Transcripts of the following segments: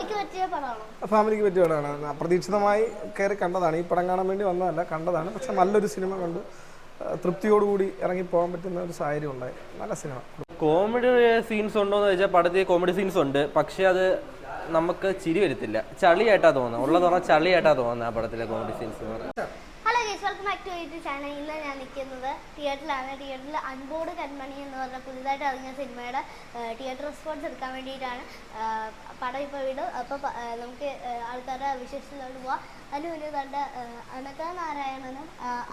ഫാമിലിക്ക് പറ്റിയ പടമാണ്. അപ്രതീക്ഷിതമായി കയറി കണ്ടതാണ്. ഈ പടം കാണാൻ വേണ്ടി വന്നതല്ല, കണ്ടതാണ്. പക്ഷെ നല്ലൊരു സിനിമ കണ്ട് തൃപ്തിയോടുകൂടി ഇറങ്ങിപ്പോകാൻ പറ്റുന്ന ഒരു സാഹചര്യം ഉണ്ടായി. നല്ല സിനിമ. കോമഡി സീൻസ് ഉണ്ടോ എന്ന് ചോദിച്ചാൽ പടത്തിൽ കോമഡി സീൻസ് ഉണ്ട്, പക്ഷെ അത് നമുക്ക് ചിരി വരുത്തില്ല. ചളിയായിട്ടാ തോന്നുന്നത്. ഉള്ളത് പറഞ്ഞാൽ ചളിയായിട്ടാ തോന്നുന്നത് ആ പടത്തിലെ കോമഡി സീൻസ് എന്ന് പറയുന്നത്. Hello guys, welcome back to YouTube channel. ഇന്ന് ഞാൻ നിൽക്കുന്നത് തിയേറ്ററിലാണ്. തിയേറ്ററിൽ അൻപോട് കൺമണി എന്ന് പറഞ്ഞ പുതുതായിട്ട് ഇറങ്ങിയ സിനിമയുടെ തിയേറ്റർ റെസ്പോൺസ് എടുക്കാൻ വേണ്ടിയിട്ടാണ്. പടം ഇപ്പോൾ വിടും. അപ്പോൾ നമുക്ക് ആൾക്കാരുടെ വിശേഷത്തിലോട്ട് പോവാം. അതിന് മുന്നേ തൻ്റെ അനക നാരായണനും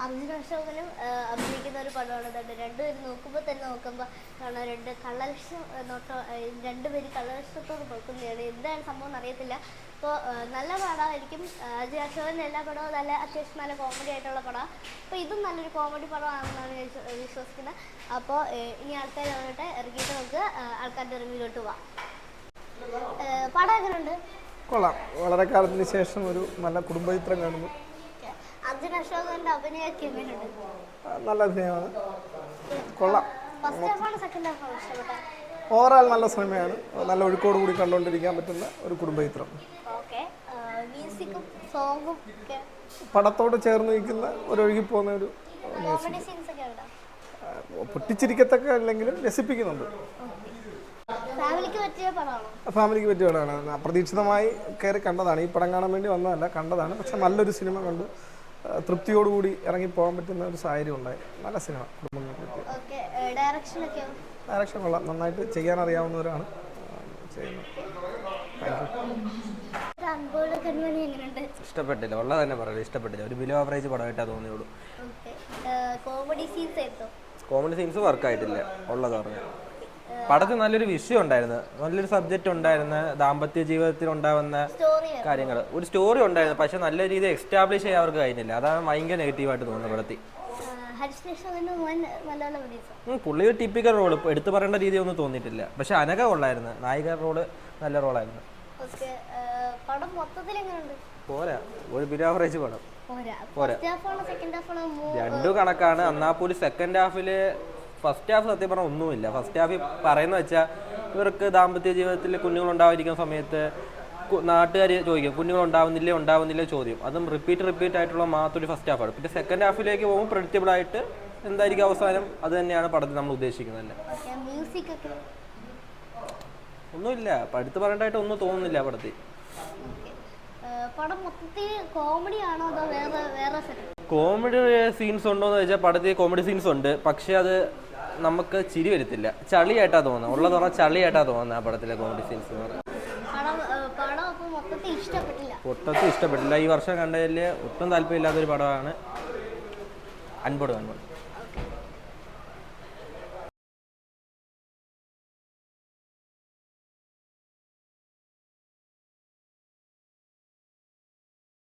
അർജുന അശോകനും അഭിനയിക്കുന്ന ഒരു പടമാണ്. തൻ്റെ രണ്ടുപേരും നോക്കുമ്പോൾ കാരണം രണ്ടുപേര് കള്ളലക്ഷത്തോട് നോക്കുന്നതാണ്. എന്താണ് സംഭവം എന്നറിയത്തില്ല. അപ്പോൾ നല്ല പടമായിരിക്കും. അർജുന അശോകൻ്റെ എല്ലാ പടവും നല്ല അത്യാവശ്യം നല്ല കോമഡി ആയിട്ടുള്ള പടമാണ്. അപ്പോൾ ഇതും നല്ലൊരു കോമഡി പടമാണെന്നാണ് ഞാൻ വിശ്വസിക്കുന്നത്. അപ്പോൾ ഇനി ആൾക്കാർ വന്നിട്ട് ഇറങ്ങിയിട്ട് നമുക്ക് ആൾക്കാരുടെ റിവ്യൂലോട്ട് പോവാം. പടം എങ്ങനെയുണ്ട്? കൊള്ളാം. വളരെ കാലത്തിന് ശേഷം ഒരു നല്ല കുടുംബചിത്രം കാണുന്നു. അർജുന അശോകന്റെ അഭിനയമൊക്കെ എങ്ങനെയുണ്ട്? നല്ല അഭിനയമാണ്. കൊള്ളാം. ഫസ്റ്റ് ഹാഫാണ് സെക്കൻഡ് ഹാഫാണ് ഇഷ്ടപ്പെട്ടത്? ഓവറാൾ നല്ല സിനിമയാണ്. നല്ല ഒഴുക്കോട് കൂടി കണ്ടുകൊണ്ടിരിക്കാൻ പറ്റുന്ന ഒരു കുടുംബചിത്രം. മ്യൂസിക്കും സോങ്ങും ഒക്കെ പടത്തോട് ചേർന്ന് നിൽക്കുന്ന ഒരു ഒഴുകിപ്പോകുന്ന ഒരു കോമഡി സീൻസ് ഒക്കെ ഉണ്ടോ? പൊട്ടിച്ചിരിക്കത്തൊക്കെ അല്ലെങ്കിലും രസിപ്പിക്കുന്നുണ്ട്. ഫാമിലിക്ക് പറ്റിയ പടമാണോ? ഫാമിലിക്ക് പറ്റിയ പടമാണ്. അപ്രതീക്ഷിതമായി കയറി കണ്ടതാണ്. ഈ പടം കാണാൻ വേണ്ടി വന്നതല്ല, കണ്ടതാണ്. പക്ഷെ നല്ലൊരു സിനിമ കണ്ട് തൃപ്തിയോടുകൂടി ഇറങ്ങിപ്പോകാൻ പറ്റുന്ന ഒരു സാഹചര്യം ഉണ്ടായി. നല്ല സിനിമ. കുടുംബങ്ങൾക്ക് ഡയറക്ഷൻ കൊള്ളാം. നന്നായിട്ട് ചെയ്യാൻ അറിയാവുന്നവരാണ് ചെയ്യുന്നത്. ഇഷ്ടപ്പെട്ടില്ല. ഉള്ളത് തന്നെ പറയുന്നത് ഇഷ്ടപ്പെട്ടില്ല. ഒരു ബിലോ ആവറേജ് പടമായിട്ടാണ് തോന്നിയുള്ളൂ. കോമഡി സീൻസ് വർക്കായിട്ടില്ല. ഉള്ളത് പറഞ്ഞു പടത്തിൽ നല്ലൊരു വിഷയം ഉണ്ടായിരുന്നു, നല്ലൊരു സബ്ജക്റ്റ് ഉണ്ടായിരുന്നു. ദാമ്പത്യ ജീവിതത്തിൽ ഉണ്ടാവുന്ന കാര്യങ്ങൾ, ഒരു സ്റ്റോറി ഉണ്ടായിരുന്നു. പക്ഷെ നല്ല രീതിയിൽ എക്സ്റ്റാബ്ലിഷ് ചെയ്യാൻ അവർക്ക് കഴിഞ്ഞില്ല. അതാണ് ഭയങ്കര നെഗറ്റീവായിട്ട് തോന്നുന്നത് പടത്തിൽ. പുള്ളി ഒരു ടിപ്പിക്കൽ റോള് എടുത്തു പറയേണ്ട രീതി ഒന്നും തോന്നിയിട്ടില്ല. പക്ഷെ അനക കൊള്ളായിരുന്നു. നായിക റോള് നല്ല റോളായിരുന്നു. പോരാ, ഒരു ബിലോ ആവറേജ് പടം പോരാ. രണ്ടും കണക്കാണ്. എന്നാപ്പോലും സെക്കൻഡ് ഹാഫില് ഫസ്റ്റ് ഹാഫ് സത്യം പറഞ്ഞാൽ ഒന്നുമില്ല. ഫസ്റ്റ് ഹാഫിൽ പറയുന്നത് വെച്ചാൽ ഇവർക്ക് ദാമ്പത്യ ജീവിതത്തിൽ കുഞ്ഞുങ്ങളുണ്ടാവാതിരിക്കുന്ന സമയത്ത് നാട്ടുകാർ ചോദിക്കും ഉണ്ടാവുന്നില്ലേ ചോദ്യം. അതും റിപ്പീറ്റ് ആയിട്ടുള്ള മാത്രം ഫസ്റ്റ് ഹാഫാണ്. പിന്നെ സെക്കൻഡ് ഹാഫിലേക്ക് പോകുമ്പോൾ പ്രെഡിക്റ്റബിൾ ആയിട്ട് എന്തായിരിക്കും അവസാനം, അത് തന്നെയാണ് പടത്തിൽ നമ്മൾ ഉദ്ദേശിക്കുന്നത്. ഒന്നുമില്ല, എടുത്ത് പറയേണ്ടതായിട്ട് ഒന്നും തോന്നുന്നില്ല പടത്തിൽ. കോമഡി സീൻസ് ഉണ്ടോ എന്ന് ചോദിച്ചാൽ പടത്തിൽ കോമഡി സീൻസ് ഉണ്ട്, പക്ഷെ അത് നമുക്ക് ചിരി വരുത്തില്ല. ചളിയായിട്ടാ തോന്നുന്നത്. ഉള്ളത് പറഞ്ഞാൽ ചളിയായിട്ടാ തോന്നുന്നത് ആ പടത്തിലെ കോമഡി സീൻസ് എന്ന് പറയുന്നത്. മൊത്തത്തിൽ ഇഷ്ടപ്പെട്ടില്ല. ഈ വർഷം കണ്ടതിൽ ഒട്ടും താല്പര്യമില്ലാത്തൊരു പടമാണ് അൻപോട് കൺമണി.